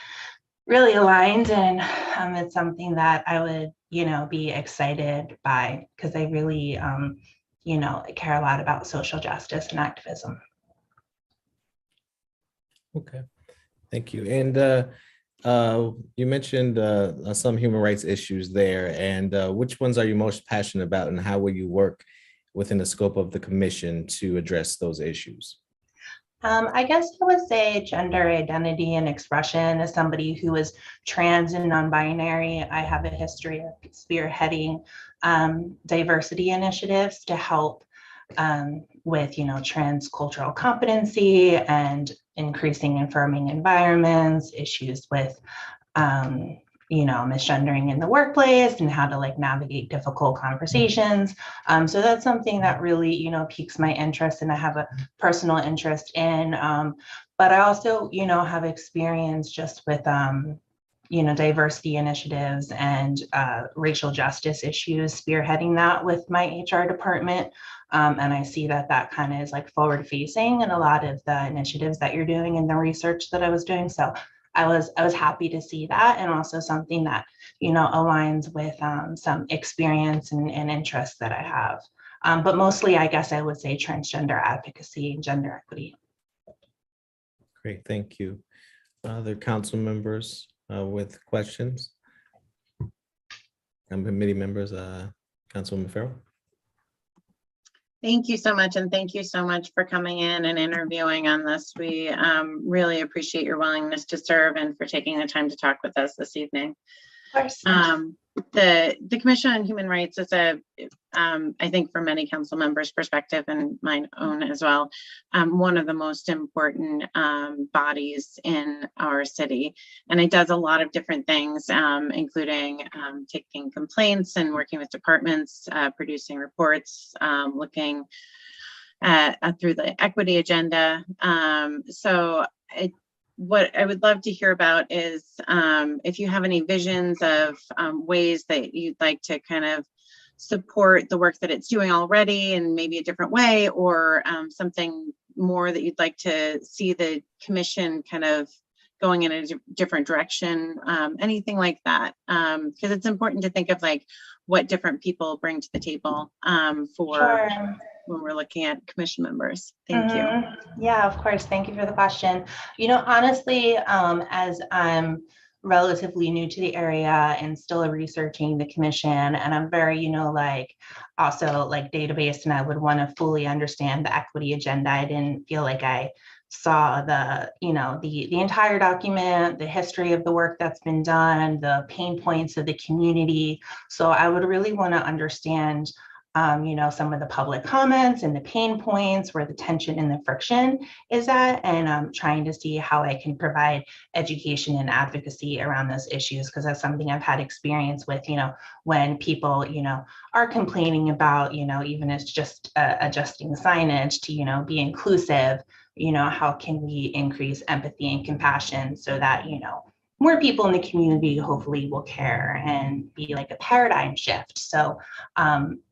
really aligned, and it's something that I would, be excited by, because I really, care a lot about social justice and activism. Okay, thank you. And You mentioned some human rights issues there, and which ones are you most passionate about, and how will you work within the scope of the commission to address those issues? I guess I would say gender identity and expression. As somebody who is trans and non-binary, I have a history of spearheading diversity initiatives to help with, trans cultural competency and increasing affirming environments, issues with misgendering in the workplace and how to navigate difficult conversations. So that's something that really, piques my interest and I have a personal interest in. But I also, have experience just with, diversity initiatives and racial justice issues, spearheading that with my HR department. And I see that kind of is forward facing in a lot of the initiatives that you're doing and the research that I was doing. So I was happy to see that, and also something that aligns with some experience and interests that I have. But mostly, I guess I would say transgender advocacy and gender equity. Great, thank you. Other council members with questions? Committee members, Councilwoman Farrell. Thank you so much, and thank you so much for coming in and interviewing on this. We really appreciate your willingness to serve and for taking the time to talk with us this evening. Of course. The Commission on Human Rights is I think for many council members' perspective and mine own as well, one of the most important bodies in our city. And it does a lot of different things, including taking complaints and working with departments, producing reports, looking at through the equity agenda. What I would love to hear about is if you have any visions of ways that you'd like to kind of support the work that it's doing already in maybe a different way, or something more that you'd like to see the commission kind of going in a different direction, anything like that. Because it's important to think of what different people bring to the table for when we're looking at commission members. Thank you. Yeah, of course. Thank you for the question. Honestly, as I'm relatively new to the area and still researching the commission, and I'm very, also database, and I would want to fully understand the equity agenda. I didn't feel like I saw the entire document, the history of the work that's been done, the pain points of the community. So I would really want to understand some of the public comments and the pain points, where the tension and the friction is at, and I'm trying to see how I can provide education and advocacy around those issues, because that's something I've had experience with, when people, are complaining about, even it's just adjusting signage to, be inclusive, how can we increase empathy and compassion so that, more people in the community hopefully will care and be a paradigm shift. So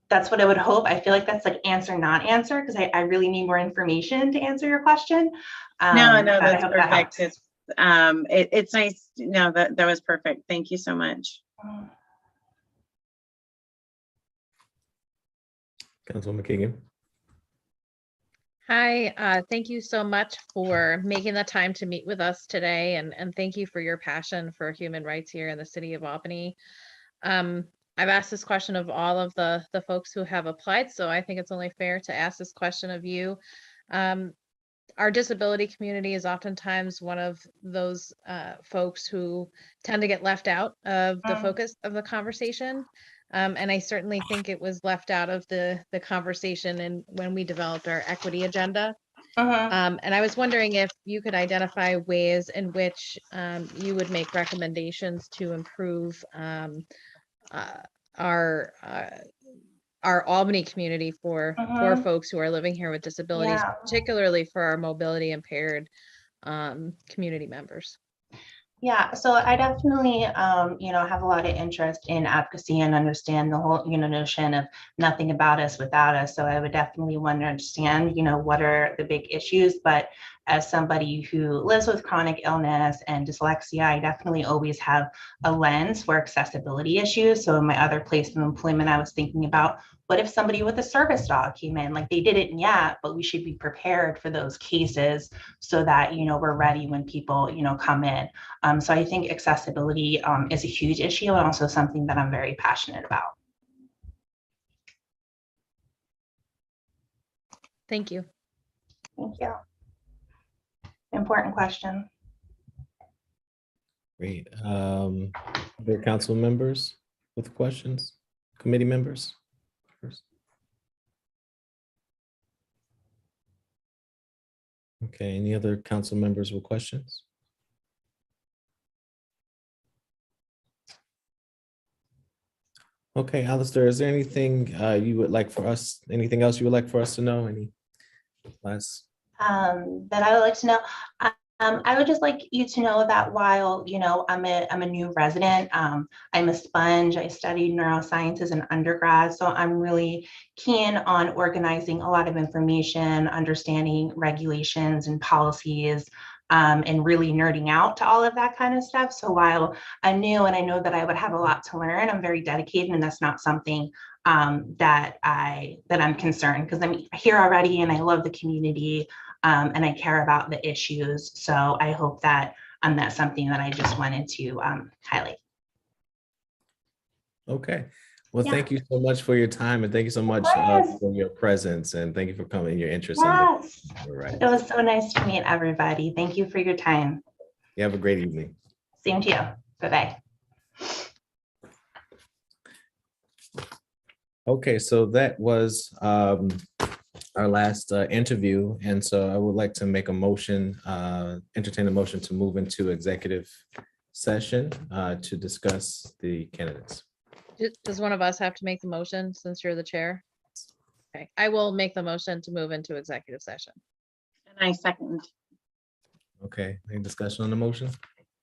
that's what I would hope. I feel like that's answer, not answer, because I really need more information to answer your question. No, that's perfect. It's nice. No, that was perfect. Thank you so much. Councilwoman Keegan. Hi, thank you so much for making the time to meet with us today, and thank you for your passion for human rights here in the city of Albany. I've asked this question of all of the folks who have applied, so I think it's only fair to ask this question of you. Our disability community is oftentimes one of those folks who tend to get left out of the focus of the conversation. And I certainly think it was left out of the conversation when we developed our equity agenda. And I was wondering if you could identify ways in which you would make recommendations to improve our Albany community for folks who are living here with disabilities, particularly for our mobility impaired community members. Yeah, so I definitely, have a lot of interest in advocacy and understand the whole, notion of nothing about us without us. So I would definitely want to understand, what are the big issues. But as somebody who lives with chronic illness and dyslexia, I definitely always have a lens for accessibility issues. So in my other place of employment, I was thinking about what if somebody with a service dog came in, like they didn't yet, but we should be prepared for those cases so that, we're ready when people, come in. So I think accessibility is a huge issue and also something that I'm very passionate about. Thank you. Thank you. Important question. Great. Other council members with questions? Committee members? First. Okay, any other council members with questions? Okay, Alistair, is there anything you would like for us, anything else you would like for us to know? Any last? That I would like to know. I would just like you to know that while, I'm a new resident, I'm a sponge. I studied neuroscience as an undergrad, so I'm really keen on organizing a lot of information, understanding regulations and policies, and really nerding out to all of that kind of stuff. So while I'm new and I know that I would have a lot to learn, I'm very dedicated, and that's not something that I'm concerned, because I'm here already and I love the community. And I care about the issues. So I hope that that's something that I just wanted to highlight. Okay. Well, Yeah. thank you so much for your time, and thank you so much for your presence, and thank you for coming, your interest. Yes. In the right. It was so nice to meet everybody. Thank you for your time. You have a great evening. Same to you. Bye-bye. Okay, so that was our last interview, and so I would like to make a motion, entertain a motion to move into executive session to discuss the candidates. Does one of us have to make the motion since you're the chair? Okay, I will make the motion to move into executive session. And I second. Okay, any discussion on the motion?